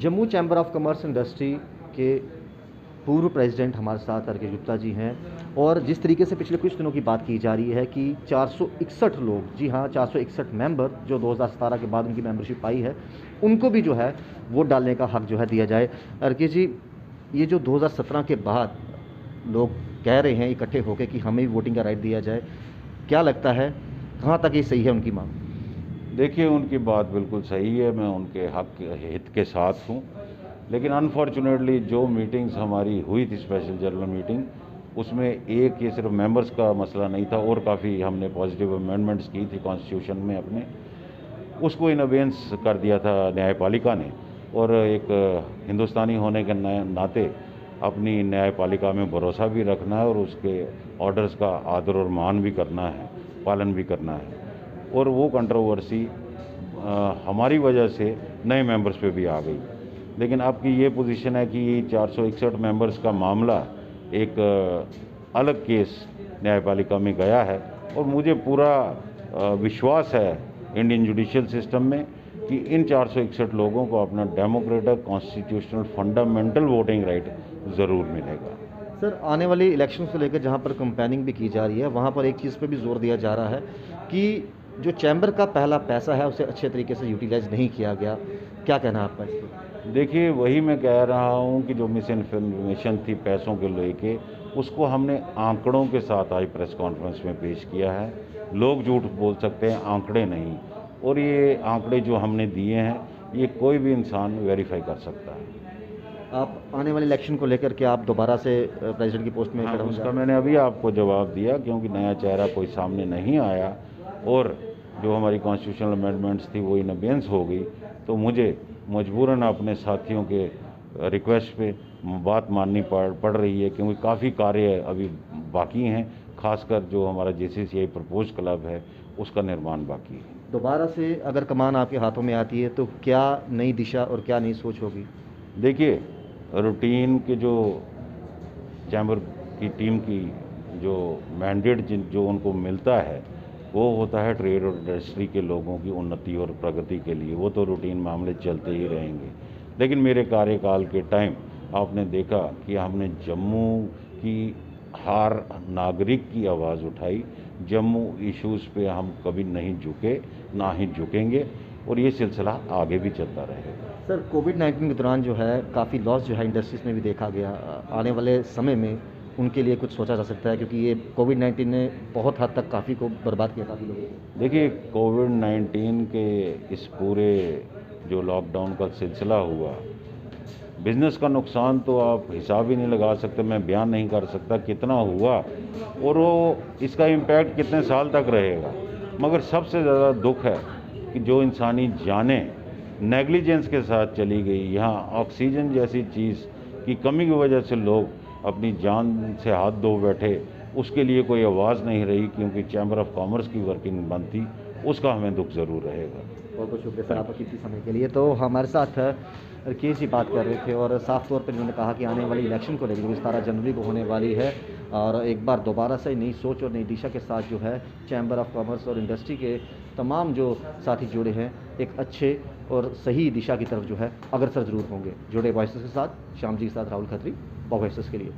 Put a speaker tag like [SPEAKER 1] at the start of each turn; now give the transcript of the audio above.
[SPEAKER 1] Jammu chamber of commerce industry के पूर्व president हमारे साथ आर के गुप्ता जी हैं और जिस तरीके से पिछले कुछ दिनों की बात की जा रही है कि 461 लोग, जी हाँ 461 मेंबर जो 2017 के बाद उनकी मेंबरशिप आई है, उनको भी जो है वोट डालने का हक जो है दिया जाए। आर के जी, ये जो 2017 के बाद लोग कह रहे हैं इकट्ठे होकर कि हमें भी वोटिंग का राइट दिया जाए, क्या लगता है कहाँ तक ये सही है उनकी मांग?
[SPEAKER 2] देखिए, उनकी बात बिल्कुल सही है, मैं उनके हक हित के साथ हूँ। लेकिन अनफॉर्चुनेटली जो मीटिंग्स हमारी हुई थी, स्पेशल जनरल मीटिंग, उसमें एक ये सिर्फ मेंबर्स का मसला नहीं था और काफ़ी हमने पॉजिटिव अमेंडमेंट्स की थी कॉन्स्टिट्यूशन में अपने, उसको इन अबेंस कर दिया था न्यायपालिका ने। और एक हिंदुस्तानी होने के नाते अपनी न्यायपालिका में भरोसा भी रखना है और उसके ऑर्डर्स का आदर और मान भी करना है, पालन भी करना है। और वो कंट्रोवर्सी हमारी वजह से नए मेंबर्स पे भी आ गई। लेकिन आपकी ये पोजीशन है कि 461 मेंबर्स का मामला एक अलग केस न्यायपालिका में गया है और मुझे पूरा विश्वास है इंडियन जुडिशियल सिस्टम में कि इन 461 लोगों को अपना democratic constitutional fundamental voting right ज़रूर मिलेगा।
[SPEAKER 1] सर, आने वाली इलेक्शन को लेकर जहाँ पर कंपेनिंग भी की जा रही है, वहाँ पर एक चीज़ पे भी जोर दिया जा रहा है कि जो चैम्बर का पहला पैसा है उसे अच्छे तरीके से यूटिलाइज नहीं किया गया। क्या कहना है आपका इस पर?
[SPEAKER 2] देखिए, वही मैं कह रहा हूँ कि जो मिस इन्फॉर्मेशन थी पैसों के लेके, उसको हमने आंकड़ों के साथ आज प्रेस कॉन्फ्रेंस में पेश किया है। लोग झूठ बोल सकते हैं, आंकड़े नहीं। और ये आंकड़े जो हमने दिए हैं, ये कोई भी इंसान वेरीफाई कर सकता है।
[SPEAKER 1] आप आने वाले इलेक्शन को लेकर के आप दोबारा से प्रेसिडेंट की पोस्ट में
[SPEAKER 2] हाँ,
[SPEAKER 1] खड़े
[SPEAKER 2] उसका
[SPEAKER 1] होंगे?
[SPEAKER 2] मैंने अभी आपको जवाब दिया, क्योंकि नया चेहरा कोई सामने नहीं आया और जो हमारी कॉन्स्टिट्यूशनल अमेंडमेंट्स थी वो इन अबेंस हो गई, तो मुझे मजबूरन अपने साथियों के रिक्वेस्ट पे बात माननी पड़ रही है, क्योंकि काफ़ी कार्य अभी बाकी हैं। खासकर जो हमारा JCCI प्रपोज क्लब है उसका निर्माण बाकी है।
[SPEAKER 1] दोबारा से अगर कमान आपके हाथों में आती है तो क्या नई दिशा और क्या नई सोच होगी?
[SPEAKER 2] देखिए, रूटीन के जो चैम्बर की टीम की जो मैंडेट जो उनको मिलता है, वो होता है ट्रेड और इंडस्ट्री के लोगों की उन्नति और प्रगति के लिए। वो तो रूटीन मामले चलते ही रहेंगे। लेकिन मेरे कार्यकाल के टाइम आपने देखा कि हमने जम्मू की हर नागरिक की आवाज़ उठाई। जम्मू इश्यूज़ पे हम कभी नहीं झुके, ना ही झुकेंगे और ये सिलसिला आगे भी चलता रहेगा।
[SPEAKER 1] सर, कोविड-19 के दौरान जो है काफ़ी लॉस जो है इंडस्ट्रीज़ में भी देखा गया। आने वाले समय में उनके लिए कुछ सोचा जा सकता है, क्योंकि ये कोविड-19 ने बहुत हद तक काफ़ी को बर्बाद किया काफ़ी लोगों को।
[SPEAKER 2] देखिए, कोविड-19 के इस पूरे जो लॉकडाउन का सिलसिला हुआ, बिज़नेस का नुकसान तो आप हिसाब ही नहीं लगा सकते, मैं बयान नहीं कर सकता कितना हुआ और वो इसका इम्पैक्ट कितने साल तक रहेगा। मगर सबसे ज़्यादा दुख है कि जो इंसानी जानें नेग्लिजेंस के साथ चली गई। यहाँ ऑक्सीजन जैसी चीज़ की कमी की वजह से लोग अपनी जान से हाथ धो बैठे, उसके लिए कोई आवाज़ नहीं रही, क्योंकि चैम्बर ऑफ कॉमर्स की वर्किंग बंद थी। उसका हमें दुख ज़रूर रहेगा।
[SPEAKER 1] बहुत बहुत शुक्रिया सर आपका कीमती समय के लिए। तो हमारे साथ रकेश जी बात कर रहे थे और साफ तौर पर उन्होंने कहा कि आने वाली इलेक्शन को लेकर जो 17 जनवरी को होने वाली है, और एक बार दोबारा से नई सोच और नई दिशा के साथ जो है चैम्बर ऑफ कॉमर्स और इंडस्ट्री के तमाम जो साथी जुड़े हैं एक अच्छे और सही दिशा की तरफ जो है अग्रसर जरूर होंगे। जुड़े वॉइसेस के साथ, श्याम जी के साथ राहुल खत्री, वॉइसेस के लिए।